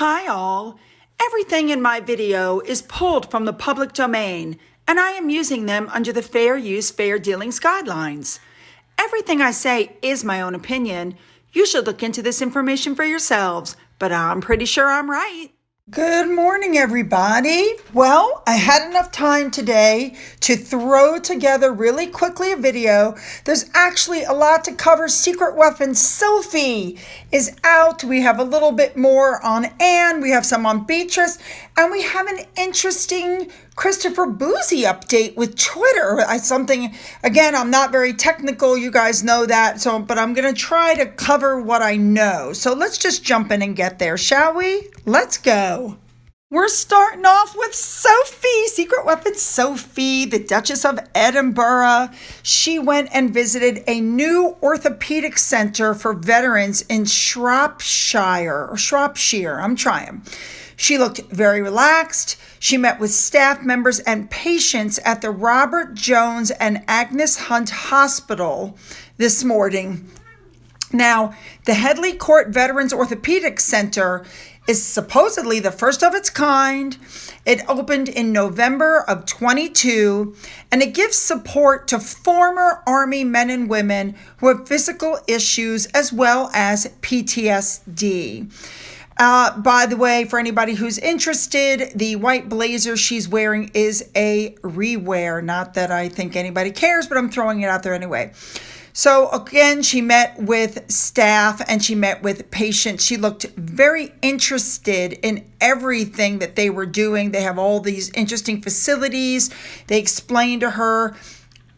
Hi all! Everything in my video is pulled from the public domain, and I am using them under the Fair Use, Fair Dealings guidelines. Everything I say is my own opinion. You should look into this information for yourselves, but I'm pretty sure I'm right. Good morning, everybody. Well, I had enough time today to throw together really quickly a video. There's actually a lot to cover. Secret Weapon Sophie is out. We have a little bit more on Anne. We have some on Beatrice. And we have an interesting Christopher Boozy update with Twitter. Again, I'm not very technical. You guys know that. But I'm going to try to cover what I know. So let's just jump in and get there, shall we? Let's go. We're starting off with Sophie, Secret Weapon Sophie, the Duchess of Edinburgh. She went and visited a new orthopedic center for veterans in Shropshire. I'm trying. She looked very relaxed. She met with staff members and patients at the Robert Jones and Agnes Hunt Hospital this morning. Now, the Headley Court Veterans Orthopedic Center is supposedly the first of its kind. It opened in November of 22, and it gives support to former Army men and women who have physical issues as well as PTSD. By the way, for anybody who's interested, the white blazer she's wearing is a rewear. Not that I think anybody cares, but I'm throwing it out there anyway. So again, she met with staff and she met with patients. She looked very interested in everything that they were doing. They have all these interesting facilities. They explained to her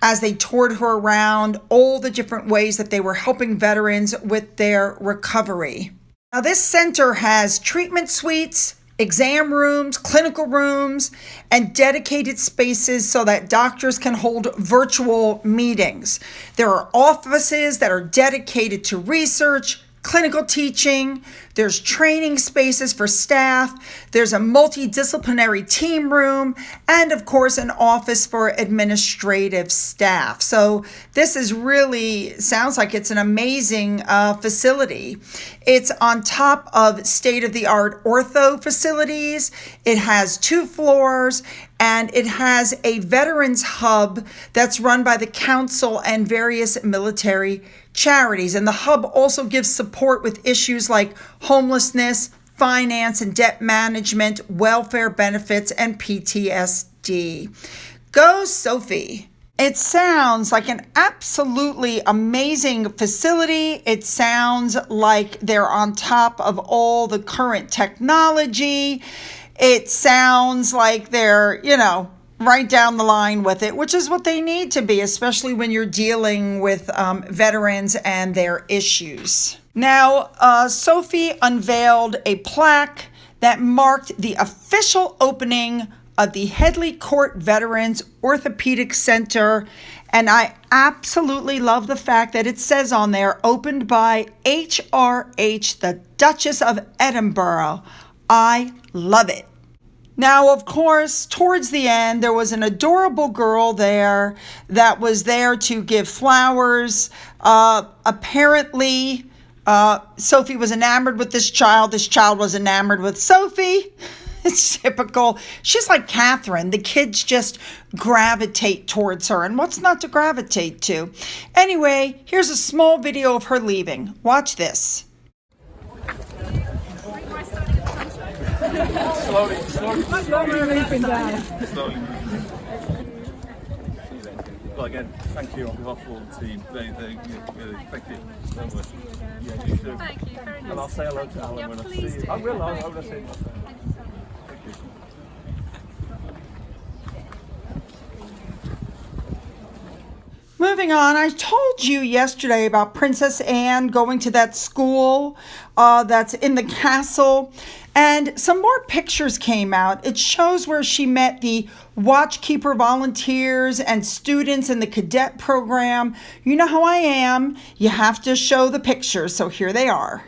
as they toured her around all the different ways that they were helping veterans with their recovery. Now, this center has treatment suites, exam rooms, clinical rooms, and dedicated spaces so that doctors can hold virtual meetings. There are offices that are dedicated to research, clinical teaching. There's training spaces for staff. There's a multidisciplinary team room, and of course, an office for administrative staff. So this is really, sounds like it's an amazing facility. It's on top of state-of-the-art ortho facilities. It has 2 floors, and it has a veterans hub that's run by the council and various military charities. And the hub also gives support with issues like homelessness, finance and debt management, welfare benefits, and PTSD. Go, Sophie. It sounds like an absolutely amazing facility. It sounds like they're on top of all the current technology. It sounds like they're, right down the line with it, which is what they need to be, especially when you're dealing with veterans and their issues. Now, Sophie unveiled a plaque that marked the official opening of the Headley Court Veterans Orthopedic Center, and I absolutely love the fact that it says on there, opened by HRH, the Duchess of Edinburgh. I love it. Now, of course, towards the end, there was an adorable girl there that was there to give flowers. Apparently, Sophie was enamored with this child. This child was enamored with Sophie. It's typical. She's like Catherine. The kids just gravitate towards her. And what's not to gravitate to? Anyway, here's a small video of her leaving. Watch this. Slowly. Slowly. Well, again, thank you on behalf of all the team. Thank you so much. Yeah, you too. Thank you very much. And I'll say hello to Alan when I see you. I will. I'll say it. Thank you. Moving on, I told you yesterday about Princess Anne going to that school that's in the castle, and some more pictures came out. It shows where she met the Watchkeeper volunteers and students in the cadet program. You know how I am. You have to show the pictures, so here they are.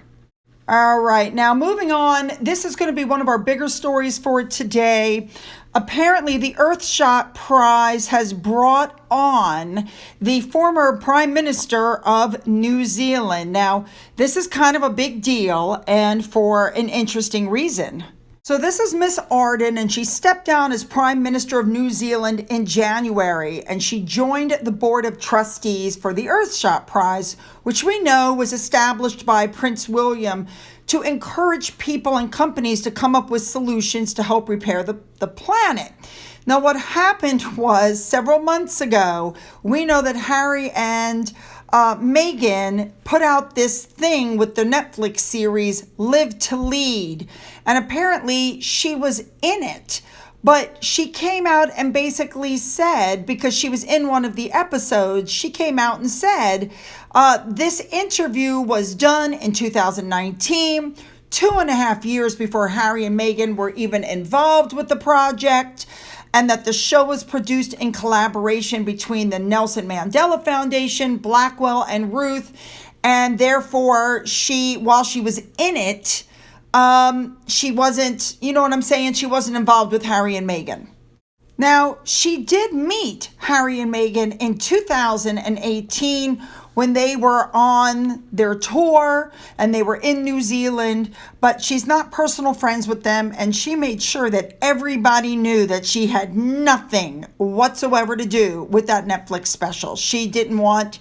All right, now moving on. This is going to be one of our bigger stories for today. Apparently, the Earthshot Prize has brought on the former Prime Minister of New Zealand. Now, this is kind of a big deal and for an interesting reason. So this is Miss Ardern, and she stepped down as Prime Minister of New Zealand in January, and she joined the Board of Trustees for the Earthshot Prize, which we know was established by Prince William to encourage people and companies to come up with solutions to help repair the planet. Now, what happened was several months ago, we know that Harry and Meghan put out this thing with the Netflix series Live to Lead, and apparently she was in it. But she came out and basically said, because she was in one of the episodes, she came out and said, this interview was done in 2019, 2.5 years before Harry and Meghan were even involved with the project, and that the show was produced in collaboration between the Nelson Mandela Foundation, Blackwell, and Ruth, and therefore while she was in it, she wasn't, you know what I'm saying? She wasn't involved with Harry and Meghan. Now, she did meet Harry and Meghan in 2018 when they were on their tour and they were in New Zealand, but she's not personal friends with them, and she made sure that everybody knew that she had nothing whatsoever to do with that Netflix special. She didn't want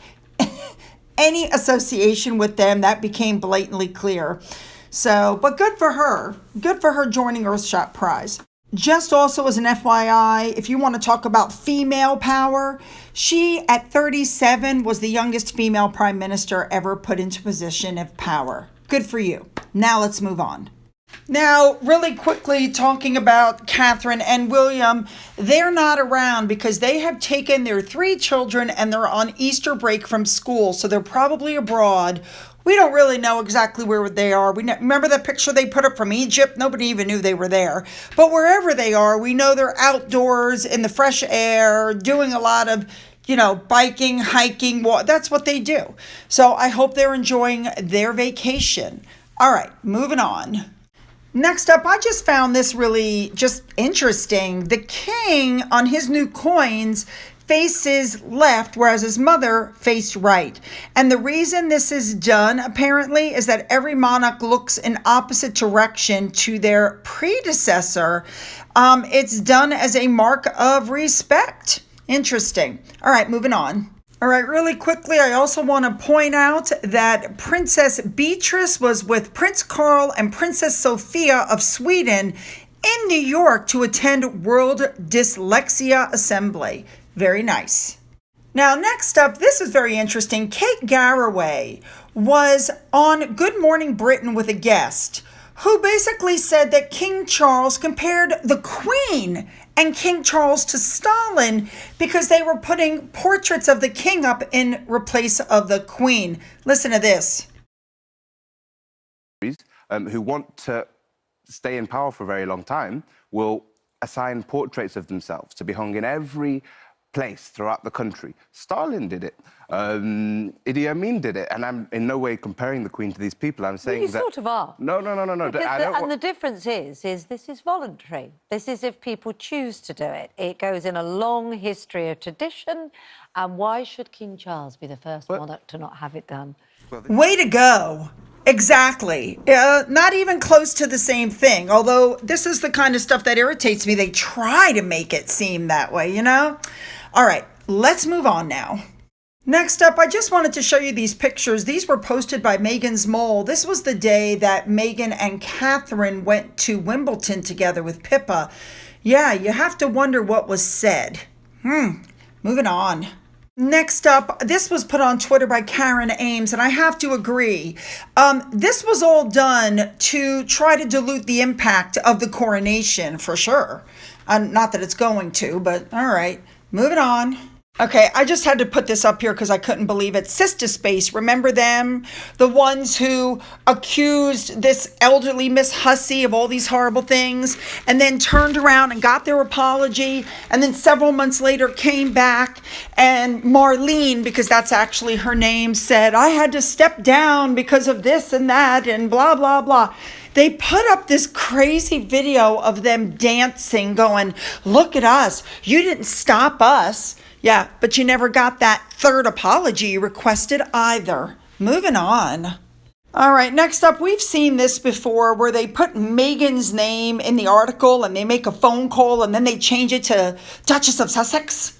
any association with them. That became blatantly clear. So, but good for her. Good for her joining Earthshot Prize. Just also as an FYI, if you want to talk about female power, she at 37 was the youngest female prime minister ever put into position of power. Good for you. Now let's move on. Now, really quickly talking about Catherine and William, they're not around because they have taken their 3 children and they're on Easter break from school, so they're probably abroad. We don't really know exactly where they are. Remember that picture they put up from Egypt? Nobody even knew they were there. But wherever they are, we know they're outdoors in the fresh air, doing a lot of, biking, hiking. That's what they do. So I hope they're enjoying their vacation. All right, moving on. Next up, I just found this really just interesting. The king on his new coins faces left, whereas his mother faced right. And the reason this is done, apparently, is that every monarch looks in opposite direction to their predecessor. It's done as a mark of respect. Interesting. All right, moving on. All right, really quickly, I also want to point out that Princess Beatrice was with Prince Carl and Princess Sophia of Sweden in New York to attend World Dyslexia Assembly. Very nice. Now, next up, this is very interesting. Kate Garraway was on Good Morning Britain with a guest who basically said that King Charles compared the Queen and King Charles to Stalin because they were putting portraits of the king up in replace of the Queen. Listen to this. Who want to stay in power for a very long time will assign portraits of themselves to be hung in every place throughout the country. Stalin did it. Idi Amin did it. And I'm in no way comparing the Queen to these people. I'm saying you sort of are. No. And the difference is this is voluntary. This is if people choose to do it. It goes in a long history of tradition. And why should King Charles be the first monarch to not have it done? Way to go. Exactly. Not even close to the same thing. Although this is the kind of stuff that irritates me. They try to make it seem that way, All right, let's move on now. Next up, I just wanted to show you these pictures. These were posted by Meghan's Mole. This was the day that Meghan and Catherine went to Wimbledon together with Pippa. Yeah, you have to wonder what was said. Moving on. Next up, this was put on Twitter by Karen Ames, and I have to agree. This was all done to try to dilute the impact of the coronation, for sure. Not that it's going to, but all right. Moving on. Okay, I just had to put this up here because I couldn't believe it. Sister Space, remember them? The ones who accused this elderly Miss Hussey of all these horrible things and then turned around and got their apology, and then several months later came back, and Marlene, because that's actually her name, said, I had to step down because of this and that and blah, blah, blah. They put up this crazy video of them dancing, going, look at us. You didn't stop us. Yeah, but you never got that third apology you requested either. Moving on. All right, next up, we've seen this before where they put Meghan's name in the article and they make a phone call and then they change it to Duchess of Sussex.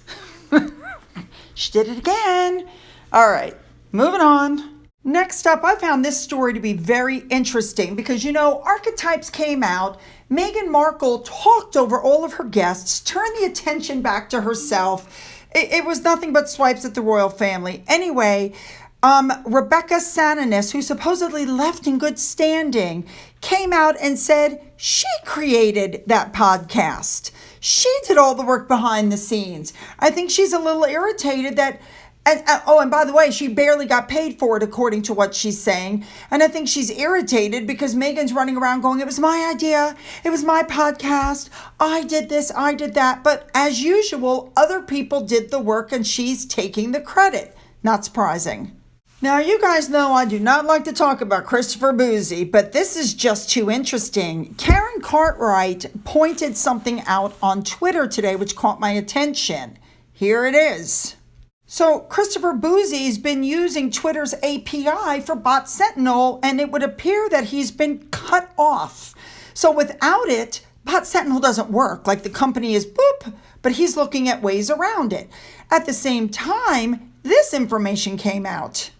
She did it again. All right, moving on. Next up, I found this story to be very interesting because, archetypes came out. Meghan Markle talked over all of her guests, turned the attention back to herself. It was nothing but swipes at the royal family. Anyway, Rebecca Sananes, who supposedly left in good standing, came out and said she created that podcast. She did all the work behind the scenes. I think she's a little irritated that... And by the way, she barely got paid for it, according to what she's saying. And I think she's irritated because Meghan's running around going, it was my idea. It was my podcast. I did this. I did that. But as usual, other people did the work and she's taking the credit. Not surprising. Now, you guys know I do not like to talk about Christopher Boozy, but this is just too interesting. Karen Cartwright pointed something out on Twitter today, which caught my attention. Here it is. So Christopher Boozy's been using Twitter's API for Bot Sentinel, and it would appear that he's been cut off. So without it, Bot Sentinel doesn't work. Like the company is boop, but he's looking at ways around it. At the same time, this information came out.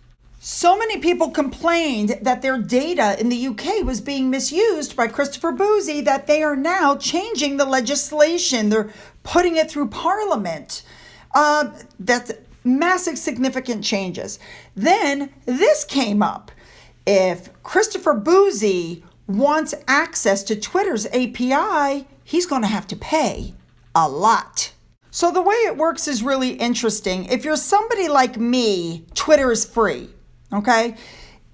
So many people complained that their data in the UK was being misused by Christopher Boozy that they are now changing the legislation. They're putting it through Parliament. That's massive, significant changes. Then this came up. If Christopher Boozy wants access to Twitter's API, he's going to have to pay a lot. So the way it works is really interesting. If you're somebody like me, Twitter is free, okay?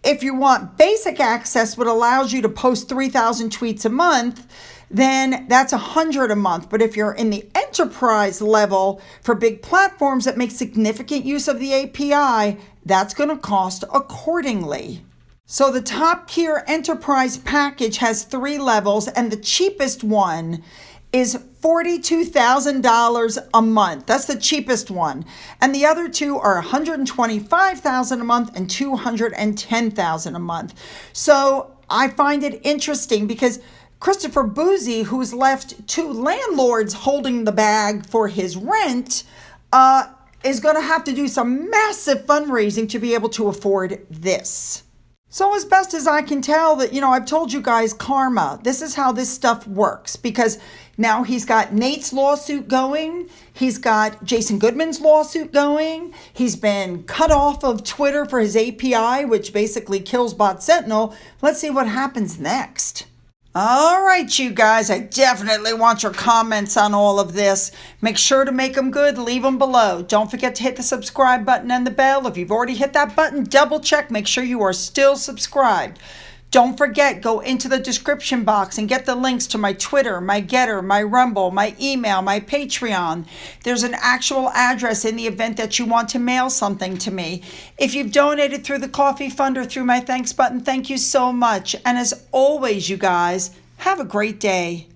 If you want basic access, what allows you to post 3,000 tweets a month, then that's $100 a month. But if you're in the enterprise level for big platforms that make significant use of the API, that's going to cost accordingly. So the top tier enterprise package has 3 levels, and the cheapest one is $42,000 a month. That's the cheapest one. And the other two are $125,000 a month and $210,000 a month. So I find it interesting because Christopher Boozy, who's left 2 landlords holding the bag for his rent, is going to have to do some massive fundraising to be able to afford this. So as best as I can tell that, I've told you guys karma. This is how this stuff works because now he's got Nate's lawsuit going. He's got Jason Goodman's lawsuit going. He's been cut off of Twitter for his API, which basically kills Bot Sentinel. Let's see what happens next. All right, you guys, I definitely want your comments on all of this. Make sure to make them good. Leave them below. Don't forget to hit the subscribe button and the bell. If you've already hit that button, double check. Make sure you are still subscribed. Don't forget, go into the description box and get the links to my Twitter, my Getter, my Rumble, my email, my Patreon. There's an actual address in the event that you want to mail something to me. If you've donated through the Coffee Fund or through my thanks button, thank you so much. And as always, you guys, have a great day.